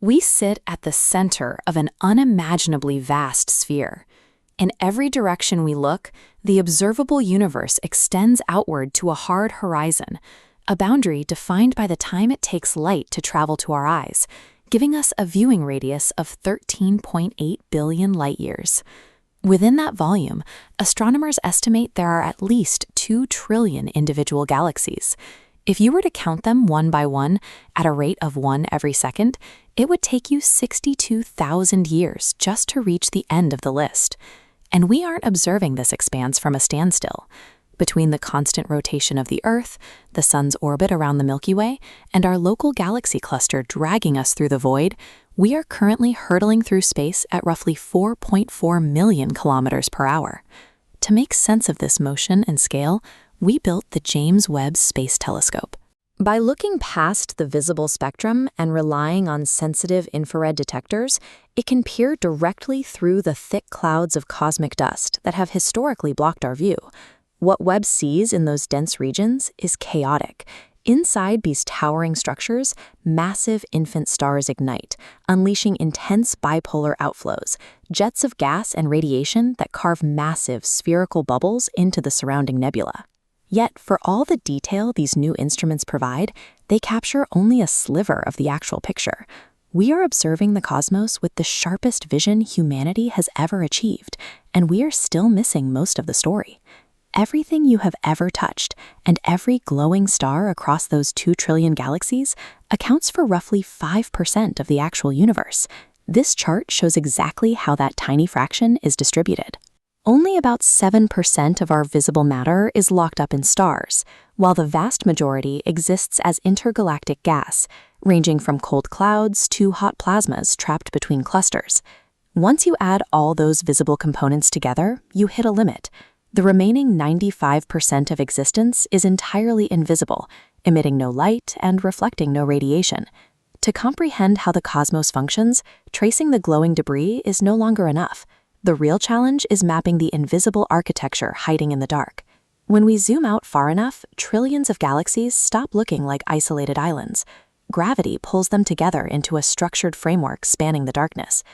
We sit at the center of an unimaginably vast sphere. In every direction we look, the observable universe extends outward to a hard horizon, a boundary defined by the time it takes light to travel to our eyes, giving us a viewing radius of 13.8 billion light-years. Within that volume, astronomers estimate there are at least 2 trillion individual galaxies. If you were to count them one by one at a rate of 1 every second, it would take you 62,000 years just to reach the end of the list. And we aren't observing this expanse from a standstill. Between the constant rotation of the Earth, the Sun's orbit around the Milky Way, and our local galaxy cluster dragging us through the void, we are currently hurtling through space at roughly 4.4 million kilometers per hour. To make sense of this motion and scale, we built the James Webb Space Telescope. By looking past the visible spectrum and relying on sensitive infrared detectors, it can peer directly through the thick clouds of cosmic dust that have historically blocked our view. What Webb sees in those dense regions is chaotic. Inside these towering structures, massive infant stars ignite, unleashing intense bipolar outflows, jets of gas and radiation that carve massive spherical bubbles into the surrounding nebula. Yet, for all the detail these new instruments provide, they capture only a sliver of the actual picture. We are observing the cosmos with the sharpest vision humanity has ever achieved, and we are still missing most of the story. Everything you have ever touched, and every glowing star across those 2 trillion galaxies, accounts for roughly 5% of the actual universe. This chart shows exactly how that tiny fraction is distributed. Only about 7% of our visible matter is locked up in stars, while the vast majority exists as intergalactic gas, ranging from cold clouds to hot plasmas trapped between clusters. Once you add all those visible components together, you hit a limit. The remaining 95% of existence is entirely invisible, emitting no light and reflecting no radiation. To comprehend how the cosmos functions, tracing the glowing debris is no longer enough. The real challenge is mapping the invisible architecture hiding in the dark. When we zoom out far enough, trillions of galaxies stop looking like isolated islands. Gravity pulls them together into a structured framework spanning the darkness.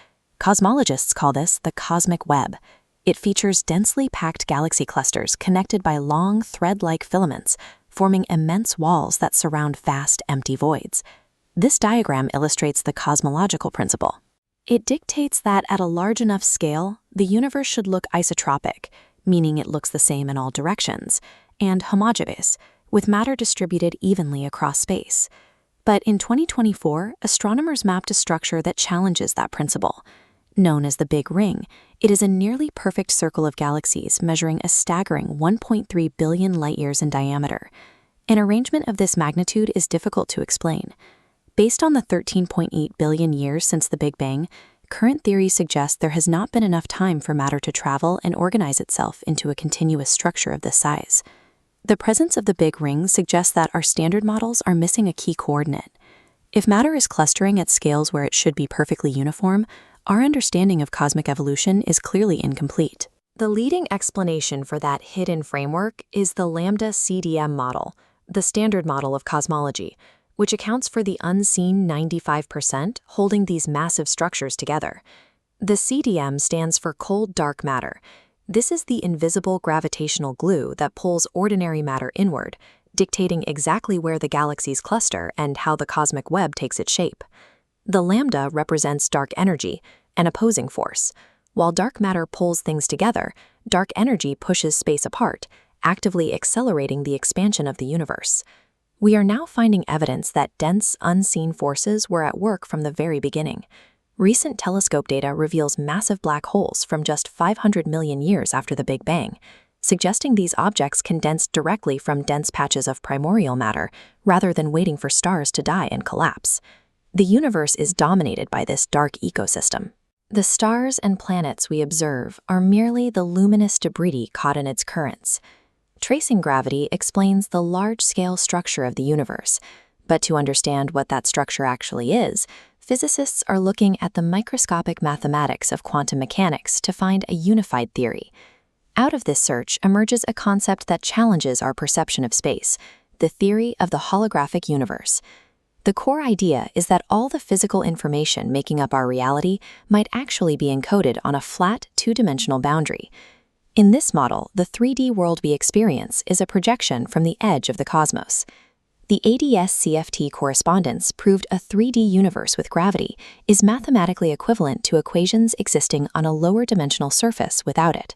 Cosmologists call this the cosmic web. It features densely packed galaxy clusters connected by long, thread-like filaments, forming immense walls that surround vast, empty voids. This diagram illustrates the cosmological principle. It dictates that at a large enough scale, the universe should look isotropic, meaning it looks the same in all directions, and homogeneous, with matter distributed evenly across space. But in 2024, astronomers mapped a structure that challenges that principle. Known as the Big Ring, it is a nearly perfect circle of galaxies measuring a staggering 1.3 billion light-years in diameter. An arrangement of this magnitude is difficult to explain. Based on the 13.8 billion years since the Big Bang, current theory suggests there has not been enough time for matter to travel and organize itself into a continuous structure of this size. The presence of the Big Ring suggests that our standard models are missing a key coordinate. If matter is clustering at scales where it should be perfectly uniform, our understanding of cosmic evolution is clearly incomplete. The leading explanation for that hidden framework is the Lambda CDM model, the standard model of cosmology, which accounts for the unseen 95% holding these massive structures together. The CDM stands for cold dark matter. This is the invisible gravitational glue that pulls ordinary matter inward, dictating exactly where the galaxies cluster and how the cosmic web takes its shape. The lambda represents dark energy, an opposing force. While dark matter pulls things together, dark energy pushes space apart, actively accelerating the expansion of the universe. We are now finding evidence that dense, unseen forces were at work from the very beginning. Recent telescope data reveals massive black holes from just 500 million years after the Big Bang, suggesting these objects condensed directly from dense patches of primordial matter rather than waiting for stars to die and collapse. The universe is dominated by this dark ecosystem. The stars and planets we observe are merely the luminous debris caught in its currents. Tracing gravity explains the large-scale structure of the universe, but to understand what that structure actually is, physicists are looking at the microscopic mathematics of quantum mechanics to find a unified theory. Out of this search emerges a concept that challenges our perception of space, the theory of the holographic universe. The core idea is that all the physical information making up our reality might actually be encoded on a flat, two-dimensional boundary. In this model, the 3D world we experience is a projection from the edge of the cosmos. The ADS-CFT correspondence proved a 3D universe with gravity is mathematically equivalent to equations existing on a lower dimensional surface without it.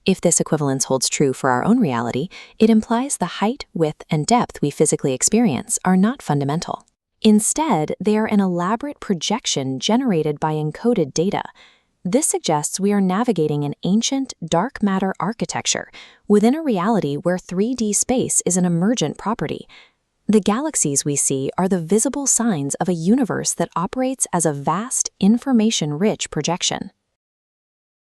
If this equivalence holds true for our own reality, it implies the height, width, and depth we physically experience are not fundamental. Instead, they are an elaborate projection generated by encoded data. This suggests we are navigating an ancient, dark matter architecture within a reality where 3D space is an emergent property. The galaxies we see are the visible signs of a universe that operates as a vast, information-rich projection.